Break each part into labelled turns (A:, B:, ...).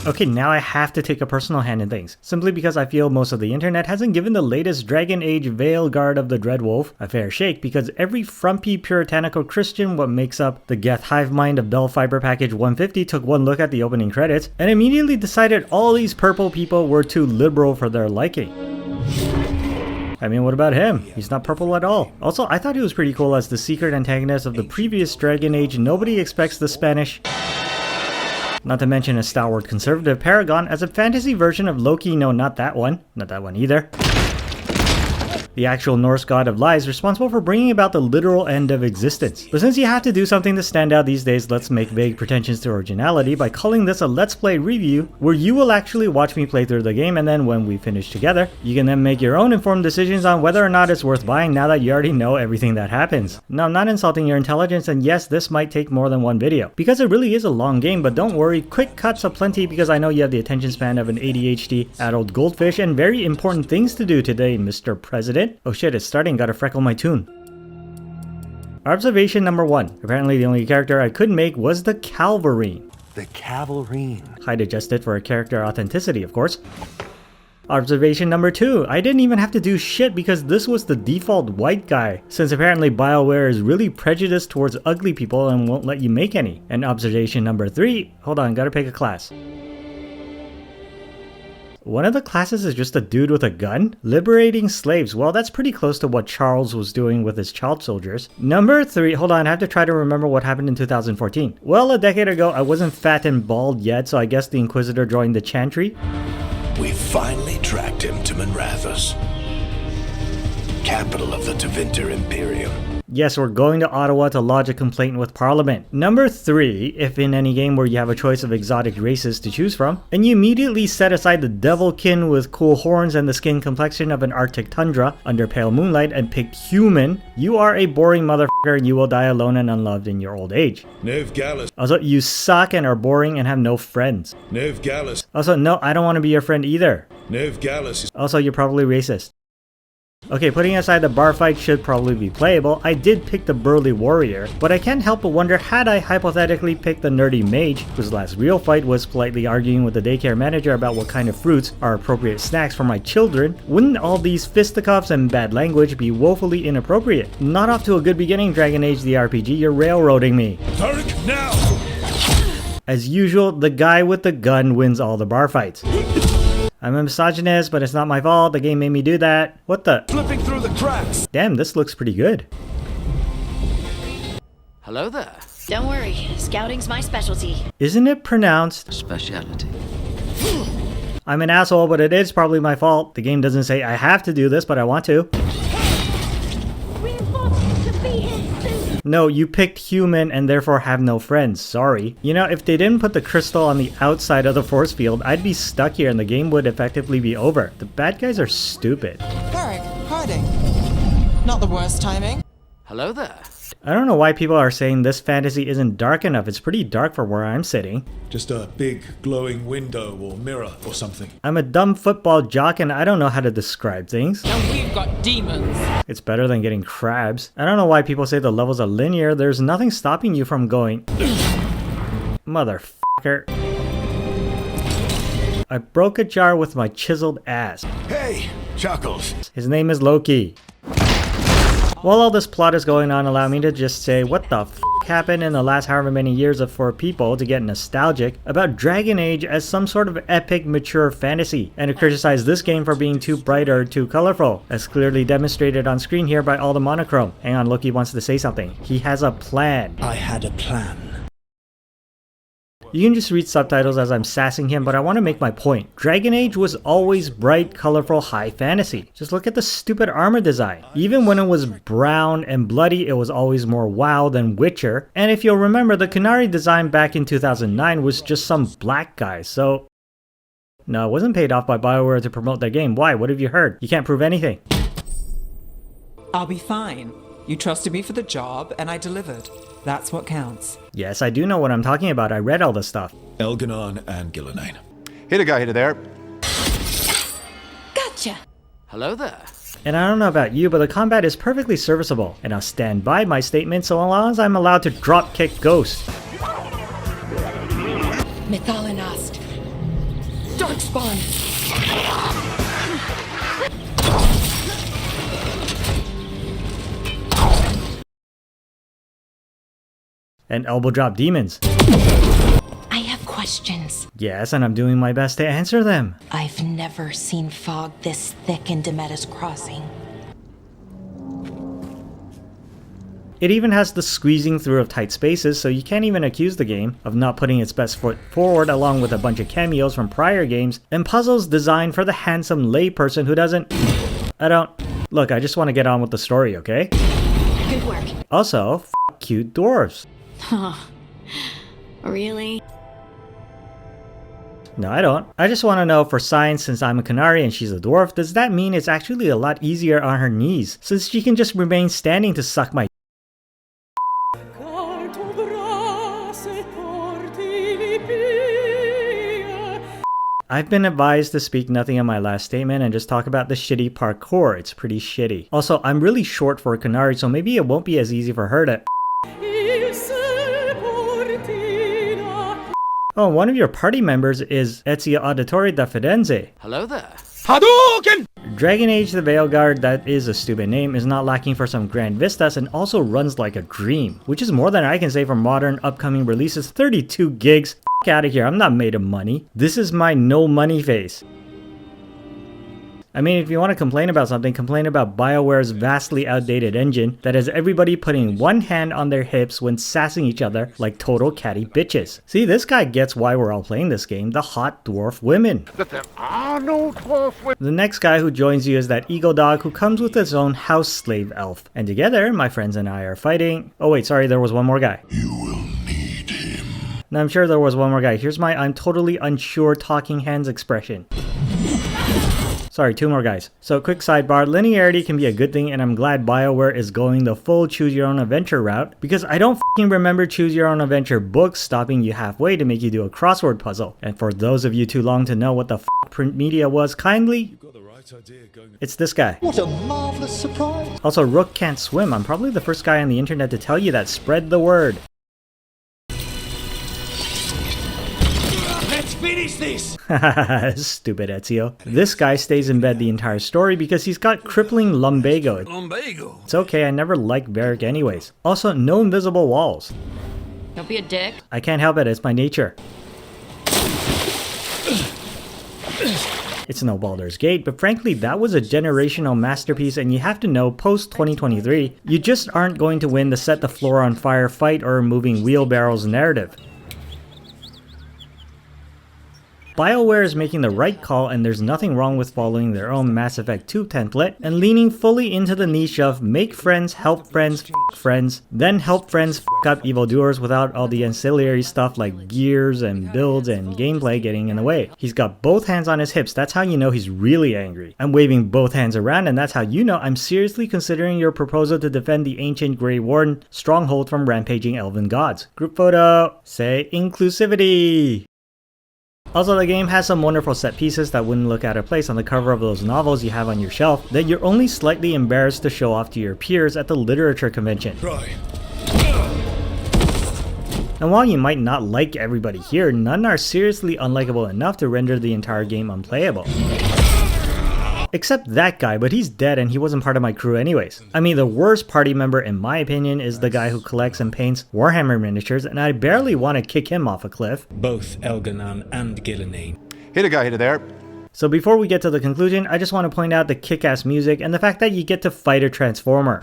A: Okay, now I have to take a personal hand in things, simply because I feel most of the internet hasn't given the latest Dragon Age Veilguard of the Dreadwolf a fair shake, because every frumpy puritanical Christian what makes up the Geth hive mind of Bell Fiber Package 150 took one look at the opening credits and immediately decided all these purple people were too liberal for their liking. I mean, what about him? He's not purple at all. Also, I thought he was pretty cool as the secret antagonist of the previous Dragon Age Nobody Expects the Spanish, not to mention a stalwart conservative paragon, as a fantasy version of Loki. No, not that one. Not that one either. The actual Norse god of lies, responsible for bringing about the literal end of existence. But since you have to do something to stand out these days, let's make vague pretensions to originality by calling this a Let's Play review, where you will actually watch me play through the game, and then when we finish together, you can then make your own informed decisions on whether or not it's worth buying now that you already know everything that happens. Now, I'm not insulting your intelligence, and yes, this might take more than one video, because it really is a long game, but don't worry, quick cuts aplenty because I know you have the attention span of an ADHD adult goldfish and very important things to do today, Mr. President. Oh shit, it's starting, gotta freckle my tune. Observation number 1. Apparently the only character I could make was the Calvarine.
B: The Calvarine.
A: I'd adjusted for a character authenticity, of course. Observation number 2. I didn't even have to do shit because this was the default white guy, since apparently BioWare is really prejudiced towards ugly people and won't let you make any. And observation number 3. Hold on, gotta pick a class. One of the classes is just a dude with a gun? Liberating slaves. Well, that's pretty close to what Charles was doing with his child soldiers. Number 3. Hold on, I have to try to remember what happened in 2014. Well, a decade ago, I wasn't fat and bald yet, so I guess the Inquisitor joined the Chantry.
B: We finally tracked him to Manrathus, capital of the Tevinter Imperium.
A: Yes, we're going to Ottawa to lodge a complaint with Parliament. Number 3, if in any game where you have a choice of exotic races to choose from, and you immediately set aside the devilkin with cool horns and the skin complexion of an Arctic tundra under pale moonlight and picked human, you are a boring motherfucker and you will die alone and unloved in your old age.
B: Nev Gallus.
A: Also, you suck and are boring and have no friends.
B: Nev Gallus.
A: Also, no, I don't want to be your friend either.
B: Nev Gallus.
A: Also, you're probably racist. Okay, putting aside the bar fight should probably be playable, I did pick the burly warrior, but I can't help but wonder had I hypothetically picked the nerdy mage, whose last real fight was politely arguing with the daycare manager about what kind of fruits are appropriate snacks for my children, wouldn't all these fisticuffs and bad language be woefully inappropriate? Not off to a good beginning, Dragon Age the RPG, you're railroading me.
B: Tarek, now!
A: As usual, the guy with the gun wins all the bar fights. I'm a misogynist, but it's not my fault. The game made me do that. What the?
B: Flipping through the cracks.
A: Damn, this looks pretty good.
C: Hello there.
D: Don't worry, scouting's my specialty.
A: Isn't it pronounced
C: Speciality.
A: I'm an asshole, but it is probably my fault. The game doesn't say I have to do this, but I want to. No, you picked human and therefore have no friends. Sorry. You know, if they didn't put the crystal on the outside of the force field, I'd be stuck here and the game would effectively be over. The bad guys are stupid.
E: Eric, hiding. Not the worst timing.
C: Hello there.
A: I don't know why people are saying this fantasy isn't dark enough. It's pretty dark for where I'm sitting.
F: Just a big glowing window or mirror or something.
A: I'm a dumb football jock and I don't know how to describe things.
E: And we've got demons.
A: It's better than getting crabs. I don't know why people say the levels are linear. There's nothing stopping you from going... Motherfucker. I broke a jar with my chiseled ass.
B: Hey, Chuckles.
A: His name is Loki. While all this plot is going on, allow me to just say what the f happened in the last however many years for people to get nostalgic about Dragon Age as some sort of epic mature fantasy, and to criticize this game for being too bright or too colorful, as clearly demonstrated on screen here by all the monochrome. Hang on, Loki wants to say something. He has a plan.
B: I had a plan.
A: You can just read subtitles as I'm sassing him, but I want to make my point. Dragon Age was always bright, colorful, high fantasy. Just look at the stupid armor design. Even when it was brown and bloody, it was always more WoW than Witcher. And if you'll remember, the Qunari design back in 2009 was just some black guy, so... No, it wasn't paid off by BioWare to promote their game. Why? What have you heard? You can't prove anything.
E: I'll be fine. You trusted me for the job, and I delivered. That's what counts.
A: Yes, I do know what I'm talking about. I read all this stuff.
F: Elganon and Gillenane.
G: Hit a guy, hit it there.
D: Gotcha!
C: Hello there.
A: And I don't know about you, but the combat is perfectly serviceable. And I'll stand by my statement so long as I'm allowed to drop kick ghosts.
D: Mythalinost.
G: Darkspawn!
A: And elbow drop demons.
G: I have questions.
A: Yes, and I'm doing my best to answer them.
G: I've never seen fog this thick in Demeter's Crossing.
A: It even has the squeezing through of tight spaces, so you can't even accuse the game of not putting its best foot forward, along with a bunch of cameos from prior games, and puzzles designed for the handsome layperson who doesn't... Look, I just want to get on with the story, okay?
D: Good work.
A: Also, cute dwarves.
D: Really?
A: No, I don't. I just want to know, for science, since I'm a canary and she's a dwarf, does that mean it's actually a lot easier on her knees, since she can just remain standing to suck my... I've been advised to speak nothing on my last statement and just talk about the shitty parkour. It's pretty shitty. Also, I'm really short for a canary, so maybe it won't be as easy for her to... Oh, one of your party members is Ezio Auditore da Firenze.
C: Hello there.
A: Dragon Age the Veilguard, that is a stupid name, is not lacking for some grand vistas and also runs like a dream, which is more than I can say for modern upcoming releases. 32 gigs. F out of here, I'm not made of money. This is my no money face. I mean, if you want to complain about something, complain about BioWare's vastly outdated engine that has everybody putting one hand on their hips when sassing each other like total catty bitches. See, this guy gets why we're all playing this game, the hot dwarf women.
H: That there are no dwarf women.
A: The next guy who joins you is that eagle dog who comes with his own house slave elf. And together, my friends and I are fighting... Oh wait, sorry, there was one more guy.
B: You will need him.
A: No, I'm sure there was one more guy. Here's my I'm totally unsure talking hands expression. Sorry, two more guys. So quick sidebar, linearity can be a good thing and I'm glad BioWare is going the full choose your own adventure route because I don't f***ing remember choose your own adventure books stopping you halfway to make you do a crossword puzzle. And for those of you too long to know what the f*** print media was, kindly... It's this guy.
I: What a marvelous surprise!
A: Also, Rook can't swim. I'm probably the first guy on the internet to tell you that. Spread the word.
B: Let's finish this!
A: Stupid Ezio. This guy stays in bed the entire story because he's got crippling lumbago.
B: Lumbago.
A: It's okay, I never liked Varric anyways. Also, no invisible walls.
D: Don't be a dick.
A: I can't help it, it's my nature. It's no Baldur's Gate, but frankly that was a generational masterpiece and you have to know, post 2023, you just aren't going to win the set the floor on fire fight or moving wheelbarrows narrative. BioWare is making the right call and there's nothing wrong with following their own Mass Effect 2 template and leaning fully into the niche of make friends, help friends, f friends, then help friends f up evildoers without all the ancillary stuff like gears and builds and gameplay getting in the way. He's got both hands on his hips, that's how you know he's really angry. I'm waving both hands around and that's how you know I'm seriously considering your proposal to defend the ancient Grey Warden stronghold from rampaging elven gods. Group photo, say inclusivity. Also, the game has some wonderful set pieces that wouldn't look out of place on the cover of those novels you have on your shelf that you're only slightly embarrassed to show off to your peers at the literature convention.
F: Right.
A: And while you might not like everybody here, none are seriously unlikable enough to render the entire game unplayable. Except that guy, but he's dead and he wasn't part of my crew anyways. I mean, the worst party member in my opinion is the guy who collects and paints Warhammer miniatures and I barely want to kick him off a cliff.
J: Both Elganan and Gillinane.
H: Hit a guy, hit it there.
A: So before we get to the conclusion, I just want to point out the kick-ass music and the fact that you get to fight a Transformer.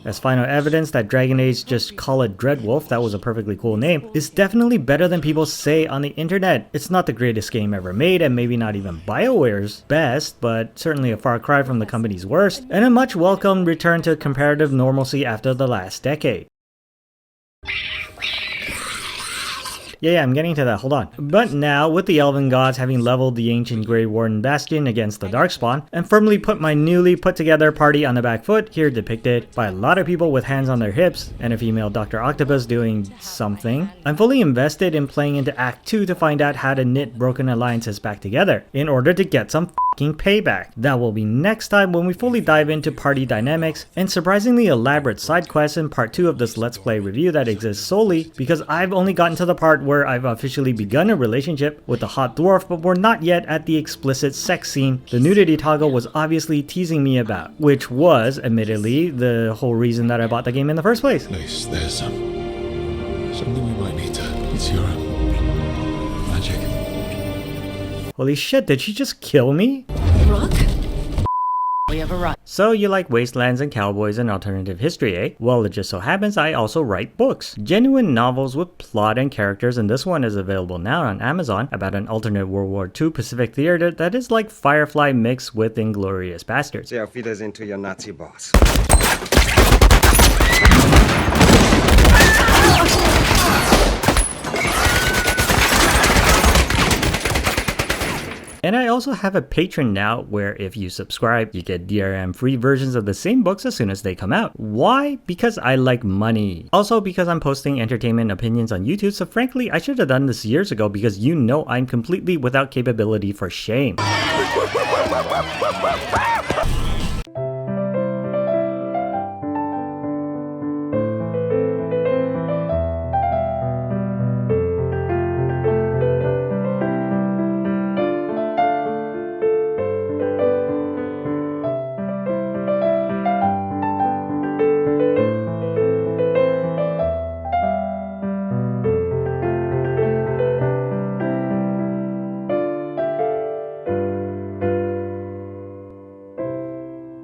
A: As final evidence that Dragon Age, just call it Dreadwolf, that was a perfectly cool name, is definitely better than people say on the internet. It's not the greatest game ever made and maybe not even BioWare's best, but certainly a far cry from the company's worst, and a much welcomed return to comparative normalcy after the last decade. Yeah, I'm getting to that, hold on. But now, with the Elven Gods having leveled the ancient Grey Warden Bastion against the Darkspawn, and firmly put my newly put together party on the back foot, here depicted by a lot of people with hands on their hips, and a female Dr. Octopus doing something, I'm fully invested in playing into Act 2 to find out how to knit broken alliances back together, in order to get some f***ing payback. That will be next time when we fully dive into party dynamics and surprisingly elaborate side quests in part 2 of this Let's Play review that exists solely because I've only gotten to the part where I've officially begun a relationship with the hot dwarf, but we're not yet at the explicit sex scene the nudity toggle was obviously teasing me about, which was, admittedly, the whole reason that I bought the game in the first place.
F: Nice, there's something we might need to. It's your magic.
A: Holy shit, did she just kill me?
D: Rook? We have a rock.
A: So you like wastelands and cowboys and alternative history, eh? Well, it just so happens I also write books. Genuine novels with plot and characters, and this one is available now on Amazon about an alternate World War II Pacific theater that is like Firefly mixed with Inglourious Basterds.
K: See how feed us into your Nazi boss.
A: And I also have a Patreon now where if you subscribe, you get DRM free versions of the same books as soon as they come out. Why? Because I like money. Also because I'm posting entertainment opinions on YouTube, so frankly I should have done this years ago because you know I'm completely without capability for shame.